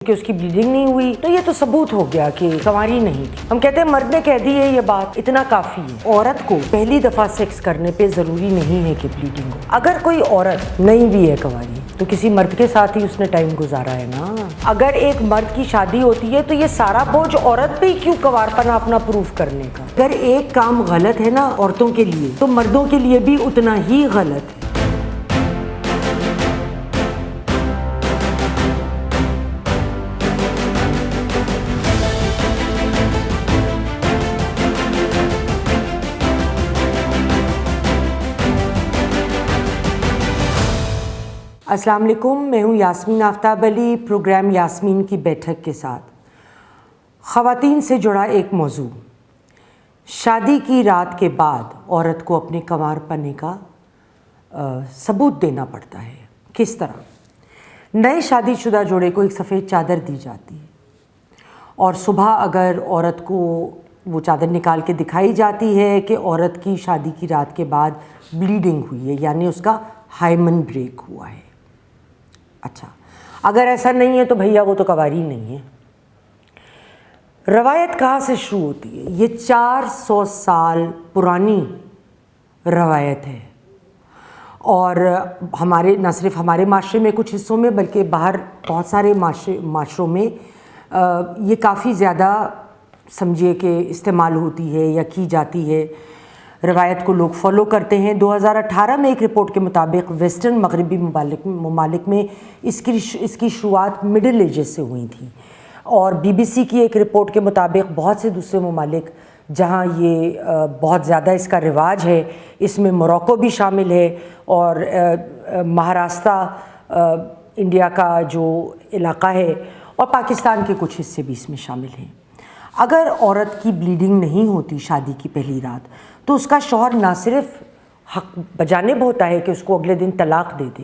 کہ اس کی بلیڈنگ نہیں ہوئی تو یہ تو ثبوت ہو گیا کہ کنواری نہیں تھی. ہم کہتے ہیں مرد نے کہہ دی ہے یہ بات اتنا کافی ہے. عورت کو پہلی دفعہ سیکس کرنے پہ ضروری نہیں ہے کہ بلیڈنگ ہو. اگر کوئی عورت نہیں بھی ہے کنواری تو کسی مرد کے ساتھ ہی اس نے ٹائم گزارا ہے نا. اگر ایک مرد کی شادی ہوتی ہے تو یہ سارا بوجھ عورت پہ ہی کیوں کنوارپن اپنا پروف کرنے کا. اگر ایک کام غلط ہے نا عورتوں کے لیے تو مردوں کے لیے بھی اتنا ہی غلط ہے. السلام علیکم، میں ہوں یاسمین آفتاب علی، پروگرام یاسمین کی بیٹھک کے ساتھ. خواتین سے جڑا ایک موضوع. شادی کی رات کے بعد عورت کو اپنے کنوار پنے کا ثبوت دینا پڑتا ہے. کس طرح؟ نئے شادی شدہ جوڑے کو ایک سفید چادر دی جاتی ہے اور صبح اگر عورت کو وہ چادر نکال کے دکھائی جاتی ہے کہ عورت کی شادی کی رات کے بعد بلیڈنگ ہوئی ہے، یعنی اس کا ہائمن بریک ہوا ہے. اچھا، اگر ایسا نہیں ہے تو بھیا وہ تو کنواری نہیں ہے. روایت کہاں سے شروع ہوتی ہے؟ یہ 400 سال پرانی روایت ہے اور ہمارے نہ صرف ہمارے معاشرے میں کچھ حصوں میں بلکہ باہر بہت سارے معاشروں میں یہ کافی زیادہ سمجھیے کہ استعمال ہوتی ہے یا کی جاتی ہے. روایت کو لوگ فالو کرتے ہیں. 2018 میں ایک رپورٹ کے مطابق ویسٹرن مغربی ممالک میں اس کی شروعات مڈل ایجز سے ہوئی تھی اور BBC کی ایک رپورٹ کے مطابق بہت سے دوسرے ممالک جہاں یہ بہت زیادہ اس کا رواج ہے، اس میں موروکو بھی شامل ہے اور مہاراشٹر انڈیا کا جو علاقہ ہے اور پاکستان کے کچھ حصے بھی اس میں شامل ہیں. اگر عورت کی بلیڈنگ نہیں ہوتی شادی کی پہلی رات تو اس کا شوہر نہ صرف حق بجانب ہوتا ہے کہ اس کو اگلے دن طلاق دے دے،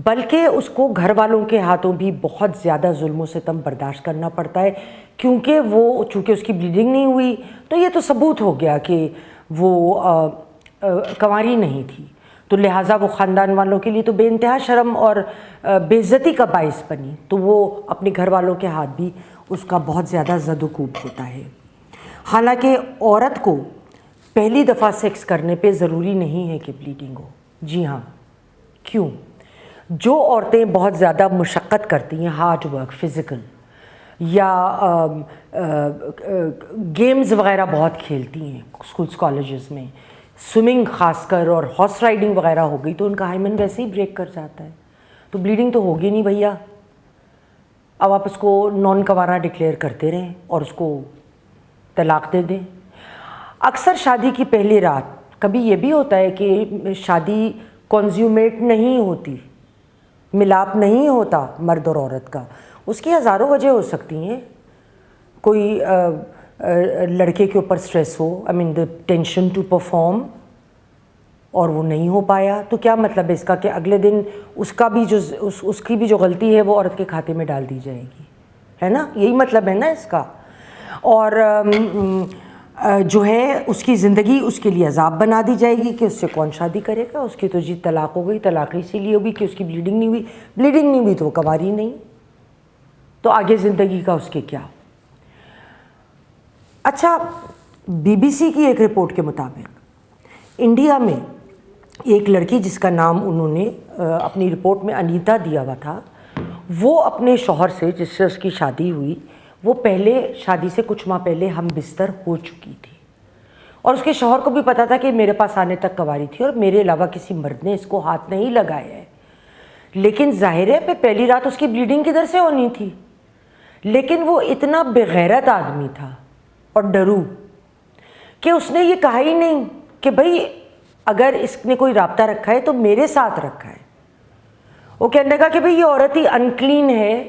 بلکہ اس کو گھر والوں کے ہاتھوں بھی بہت زیادہ ظلم و ستم برداشت کرنا پڑتا ہے کیونکہ چونکہ اس کی بلیڈنگ نہیں ہوئی تو یہ تو ثبوت ہو گیا کہ وہ کنواری نہیں تھی. تو لہٰذا وہ خاندان والوں کے لیے تو بے انتہا شرم اور بے عزتی کا باعث بنی، تو وہ اپنے گھر والوں کے ہاتھ بھی اس کا بہت زیادہ زد و کوب ہوتا ہے. حالانکہ عورت کو پہلی دفعہ سیکس کرنے پہ ضروری نہیں ہے کہ بلیڈنگ ہو. جی ہاں، کیوں؟ جو عورتیں بہت زیادہ مشقت کرتی ہیں، ہارڈ ورک، فزیکل، یا گیمز وغیرہ بہت کھیلتی ہیں اسکولس کالجز میں، سوئمنگ خاص کر اور ہارس رائڈنگ وغیرہ ہو گئی تو ان کا ہائمن ویسے ہی بریک کر جاتا ہے، تو بلیڈنگ تو ہوگی نہیں بھیا. اب آپ اس کو نان کنوارا ڈکلیئر کرتے رہیں اور اس کو طلاق دے دیں. اکثر شادی کی پہلی رات کبھی یہ بھی ہوتا ہے کہ شادی کنزیومیٹ نہیں ہوتی، ملاپ نہیں ہوتا مرد اور عورت کا. اس کی ہزاروں وجہ ہو سکتی ہیں. کوئی لڑکے کے اوپر سٹریس ہو، دا ٹینشن ٹو پرفارم، اور وہ نہیں ہو پایا تو کیا مطلب ہے اس کا کہ اگلے دن اس کی بھی جو غلطی ہے وہ عورت کے کھاتے میں ڈال دی جائے گی، ہے نا؟ یہی مطلب ہے نا اس کا. اور جو ہے اس کی زندگی اس کے لیے عذاب بنا دی جائے گی کہ اس سے کون شادی کرے گا. اس کی تو جی طلاق ہو گئی، طلاق اسی لیے ہوگی کہ اس کی بلیڈنگ نہیں ہوئی. بلیڈنگ نہیں ہوئی تو وہ کنواری نہیں، تو آگے زندگی کا اس کے کیا. اچھا، BBC کی ایک رپورٹ کے مطابق انڈیا میں ایک لڑکی جس کا نام انہوں نے اپنی رپورٹ میں انیتا دیا ہوا تھا، وہ اپنے شوہر سے جس سے اس کی شادی ہوئی، وہ پہلے شادی سے کچھ ماہ پہلے ہم بستر ہو چکی تھی اور اس کے شوہر کو بھی پتا تھا کہ میرے پاس آنے تک کنواری تھی اور میرے علاوہ کسی مرد نے اس کو ہاتھ نہیں لگایا ہے. لیکن ظاہر ہے پہ پہلی رات اس کی بلیڈنگ کدھر سے ہونی تھی. لیکن وہ اتنا بغیرت آدمی تھا اور ڈرو کہ اس نے یہ کہا ہی نہیں کہ بھائی اگر اس نے کوئی رابطہ رکھا ہے تو میرے ساتھ رکھا ہے. وہ کہنے لگا کہ بھائی یہ عورت ہی انکلین ہے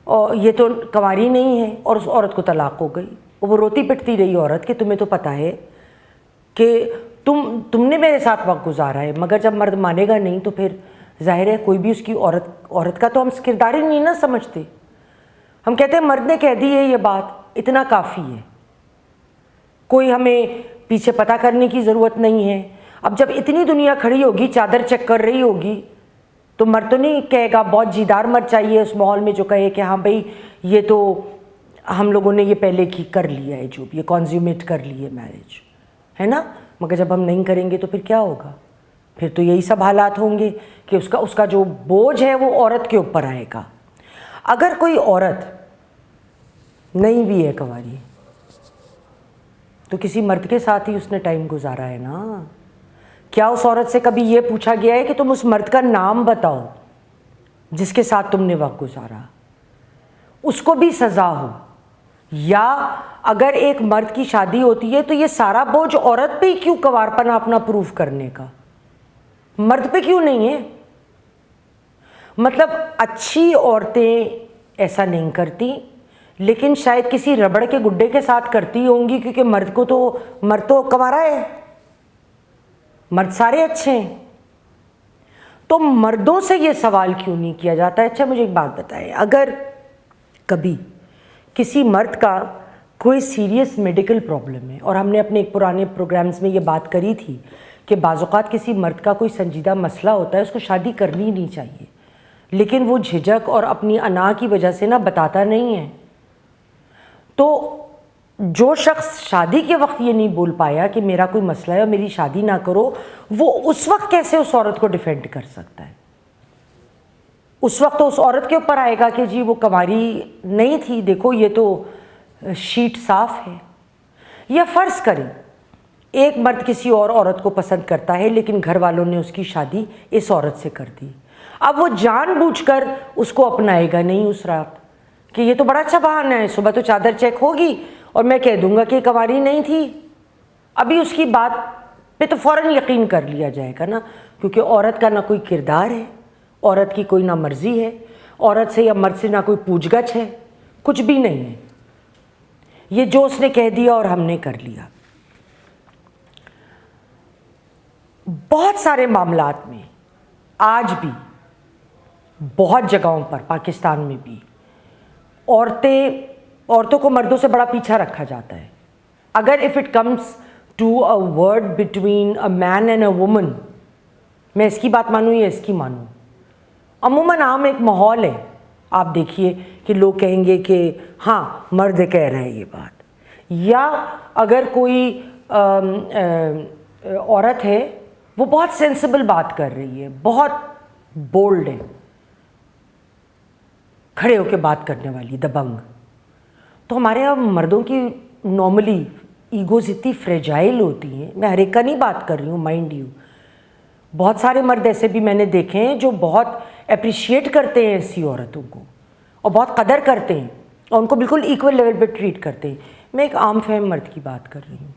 اور یہ تو کنواری نہیں ہے، اور اس عورت کو طلاق ہو گئی. وہ روتی پٹتی رہی عورت کہ تمہیں تو پتہ ہے کہ تم نے میرے ساتھ وقت گزارا ہے، مگر جب مرد مانے گا نہیں تو پھر ظاہر ہے کوئی بھی اس کی عورت کا تو ہم کردار ہی نہیں نہ سمجھتے. ہم کہتے ہیں مرد نے کہہ دی ہے یہ بات اتنا کافی ہے، کوئی ہمیں پیچھے پتہ کرنے کی ضرورت نہیں ہے. اب جب اتنی دنیا کھڑی ہوگی چادر چیک کر رہی ہوگی تو مرد تو نہیں کہے گا، بہت جیدار مرد چاہیے اس ماحول میں جو کہے کہ ہاں بھائی یہ تو ہم لوگوں نے یہ پہلے کر لیا ہے، جو یہ کنزیومیٹ کر لی ہے میرج، ہے نا. مگر جب ہم نہیں کریں گے تو پھر کیا ہوگا؟ پھر تو یہی سب حالات ہوں گے کہ اس کا جو بوجھ ہے وہ عورت کے اوپر آئے گا. اگر کوئی عورت نہیں بھی ہے کنواری تو کسی مرد کے ساتھ ہی اس نے ٹائم گزارا ہے نا. کیا اس عورت سے کبھی یہ پوچھا گیا ہے کہ تم اس مرد کا نام بتاؤ جس کے ساتھ تم نے وقت گزارا؟ اس کو بھی سزا ہو. یا اگر ایک مرد کی شادی ہوتی ہے تو یہ سارا بوجھ عورت پہ ہی کیوں کنوارپنا اپنا پروف کرنے کا؟ مرد پہ کیوں نہیں ہے؟ مطلب اچھی عورتیں ایسا نہیں کرتی، لیکن شاید کسی ربڑ کے گڈے کے ساتھ کرتی ہوں گی، کیونکہ مرد تو کنوارا ہے، مرد سارے اچھے ہیں. تو مردوں سے یہ سوال کیوں نہیں کیا جاتا ہے؟ اچھا مجھے ایک بات بتائیں، اگر کبھی کسی مرد کا کوئی سیریس میڈیکل پرابلم ہے، اور ہم نے اپنے ایک پرانے پروگرامز میں یہ بات کری تھی کہ بعض اوقات کسی مرد کا کوئی سنجیدہ مسئلہ ہوتا ہے، اس کو شادی کرنی نہیں چاہیے، لیکن وہ جھجک اور اپنی انا کی وجہ سے بتاتا نہیں ہے. تو جو شخص شادی کے وقت یہ نہیں بول پایا کہ میرا کوئی مسئلہ ہے اور میری شادی نہ کرو، وہ اس وقت کیسے اس عورت کو ڈیفینڈ کر سکتا ہے؟ اس وقت تو اس عورت کے اوپر آئے گا کہ جی وہ کنواری نہیں تھی، دیکھو یہ تو شیٹ صاف ہے. یا فرض کریں ایک مرد کسی اور عورت کو پسند کرتا ہے، لیکن گھر والوں نے اس کی شادی اس عورت سے کر دی. اب وہ جان بوجھ کر اس کو اپنائے گا نہیں اس رات کہ یہ تو بڑا اچھا بہانہ ہے، صبح تو چادر چیک ہوگی اور میں کہہ دوں گا کہ کنواری نہیں تھی. ابھی اس کی بات پہ تو فوراً یقین کر لیا جائے گا نا، کیونکہ عورت کا نہ کوئی کردار ہے، عورت کی کوئی نہ مرضی ہے، عورت سے یا مرد سے نہ کوئی پوچھ گچھ ہے، کچھ بھی نہیں ہے. یہ جو اس نے کہہ دیا اور ہم نے کر لیا. بہت سارے معاملات میں آج بھی بہت جگہوں پر پاکستان میں بھی عورتوں کو مردوں سے بڑا پیچھا رکھا جاتا ہے. اگر if it comes to a word between a man and a woman, میں اس کی بات مانوں یا اس کی مانوں، عموماً عام ایک ماحول ہے. آپ دیکھیے کہ لوگ کہیں گے کہ ہاں مرد کہہ رہے ہیں یہ بات، یا اگر کوئی عورت ہے وہ بہت سینسیبل بات کر رہی ہے، بہت بولڈ ہے، کھڑے ہو کے بات کرنے والی، دبنگ، تو ہمارے یہاں مردوں کی نارملی ایگوز اتنی فریجائل ہوتی ہیں. میں ہر ایک کا نہیں بات کر رہی ہوں، مائنڈ یو، بہت سارے مرد ایسے بھی میں نے دیکھے ہیں جو بہت اپریشیٹ کرتے ہیں ایسی عورتوں کو اور بہت قدر کرتے ہیں اور ان کو بالکل ایکول لیول پہ ٹریٹ کرتے ہیں. میں ایک عام فہم مرد کی بات کر رہی ہوں.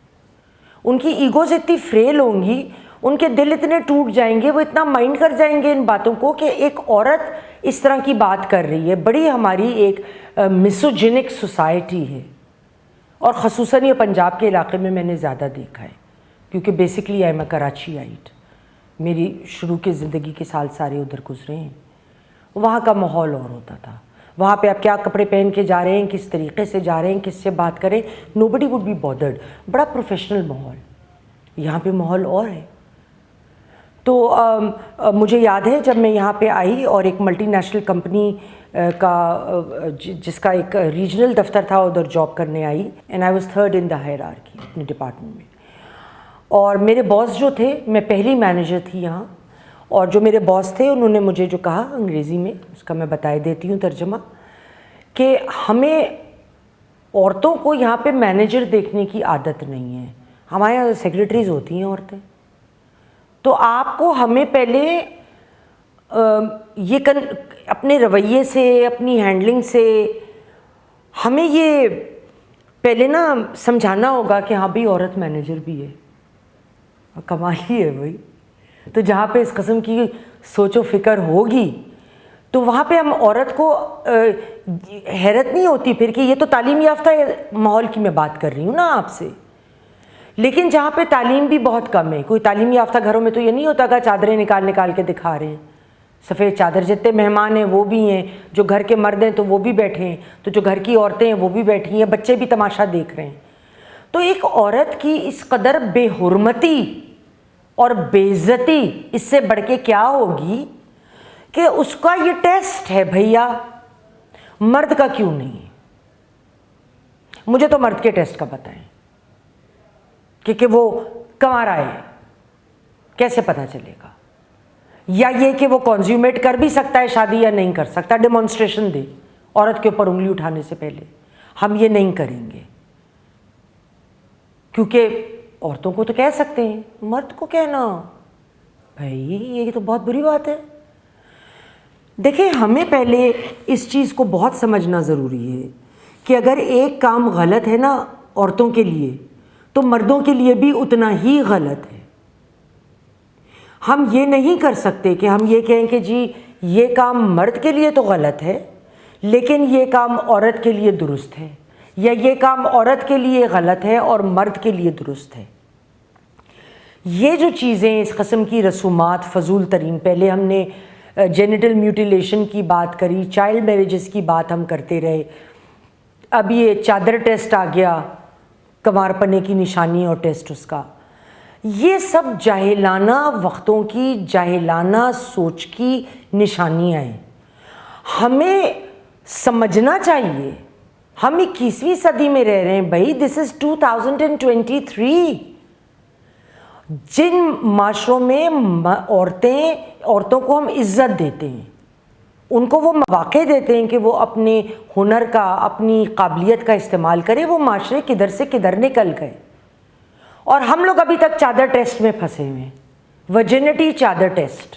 ان کی ایگوز اتنی فریل ہوں گی، ان کے دل اتنے ٹوٹ جائیں گے، وہ اتنا مائنڈ کر جائیں گے ان باتوں کو کہ ایک عورت اس طرح کی بات کر رہی ہے. بڑی ہماری ایک میسوجینک سوسائٹی ہے، اور خصوصاً یہ پنجاب کے علاقے میں نے زیادہ دیکھا ہے، کیونکہ بیسکلی آئی ایم اے کراچی آئٹ، میری شروع کی زندگی کے سال سارے ادھر گزرے ہیں. وہاں کا ماحول اور ہوتا تھا. وہاں پہ آپ کیا کپڑے پہن کے جا رہے ہیں، کس طریقے سے جا رہے ہیں، کس سے بات کریں، نو بڈی وڈ بی بادرڈ. بڑا پروفیشنل ماحول. یہاں پہ ماحول اور ہے. تو مجھے یاد ہے جب میں یہاں پہ آئی اور ایک ملٹی نیشنل کمپنی کا جس کا ایک ریجنل دفتر تھا ادھر جاب کرنے آئی، and I was third in the hierarchy اپنے ڈپارٹمنٹ میں. اور میرے باس جو تھے، میں پہلی مینیجر تھی یہاں، اور جو میرے باس تھے انہوں نے مجھے جو کہا انگریزی میں، اس کا میں بتائے دیتی ہوں ترجمہ، کہ ہمیں عورتوں کو یہاں پہ مینیجر دیکھنے کی عادت نہیں ہے، ہمارے یہاں سیکریٹریز ہوتی ہیں عورتیں، تو آپ کو ہمیں پہلے یہ اپنے رویے سے، اپنی ہینڈلنگ سے ہمیں یہ پہلے سمجھانا ہوگا کہ ہاں بھی عورت مینیجر بھی ہے. کمال ہی ہے بھائی. تو جہاں پہ اس قسم کی سوچ و فکر ہوگی تو وہاں پہ ہم عورت کو حیرت نہیں ہوتی پھر کہ یہ تو تعلیم یافتہ ماحول کی میں بات کر رہی ہوں نا آپ سے. لیکن جہاں پہ تعلیم بھی بہت کم ہے، کوئی تعلیم یافتہ گھروں میں تو یہ نہیں ہوتا کہ چادریں نکال کے دکھا رہے ہیں، سفید چادر، جتنے مہمان ہیں وہ بھی ہیں، جو گھر کے مرد ہیں تو وہ بھی بیٹھے ہیں، تو جو گھر کی عورتیں ہیں وہ بھی بیٹھی ہیں، بچے بھی تماشا دیکھ رہے ہیں. تو ایک عورت کی اس قدر بے حرمتی اور بے عزتی اس سے بڑھ کے کیا ہوگی کہ اس کا یہ ٹیسٹ ہے بھیا، مرد کا کیوں نہیں ہے؟ مجھے تو مرد کے ٹیسٹ کا بتائیں کہ وہ کنوارا ہے، کیسے پتا چلے گا؟ یا یہ کہ وہ کنزیومیٹ کر بھی سکتا ہے شادی یا نہیں کر سکتا، ڈیمانسٹریشن دے عورت کے اوپر انگلی اٹھانے سے پہلے۔ ہم یہ نہیں کریں گے، کیونکہ عورتوں کو تو کہہ سکتے ہیں، مرد کو کہنا بھائی یہ تو بہت بری بات ہے۔ دیکھیں، ہمیں پہلے اس چیز کو بہت سمجھنا ضروری ہے کہ اگر ایک کام غلط ہے نا عورتوں کے لیے، تو مردوں کے لیے بھی اتنا ہی غلط ہے۔ ہم یہ نہیں کر سکتے کہ ہم یہ کہیں کہ جی یہ کام مرد کے لیے تو غلط ہے لیکن یہ کام عورت کے لیے درست ہے، یا یہ کام عورت کے لیے غلط ہے اور مرد کے لیے درست ہے۔ یہ جو چیزیں، اس قسم کی رسومات فضول ترین، پہلے ہم نے جینیٹل میوٹیلیشن کی بات کری، چائلڈ میریجز کی بات ہم کرتے رہے، اب یہ چادر ٹیسٹ آ گیا، کنوار پنے کی نشانی اور ٹیسٹ اس کا۔ یہ سب جاہلانہ وقتوں کی، جاہلانہ سوچ کی نشانیاں ہیں۔ ہمیں سمجھنا چاہیے، ہم 21ویں صدی میں رہ رہے ہیں بھائی، دس از 2023۔ جن معاشروں میں عورتوں کو ہم عزت دیتے ہیں، ان کو وہ مواقع دیتے ہیں کہ وہ اپنے ہنر کا، اپنی قابلیت کا استعمال کرے، وہ معاشرے کدھر سے کدھر نکل گئے، اور ہم لوگ ابھی تک چادر ٹیسٹ میں پھنسے ہوئے ہیں، ورجنٹی چادر ٹیسٹ۔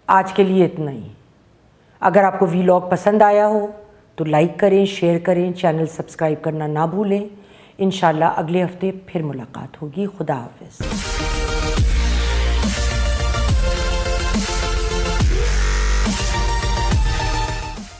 آج کے لیے اتنا ہی۔ اگر آپ کو ویلاگ پسند آیا ہو تو لائک کریں، شیئر کریں، چینل سبسکرائب کرنا نہ بھولیں۔ انشاءاللہ اگلے ہفتے پھر ملاقات ہوگی۔ خدا حافظ۔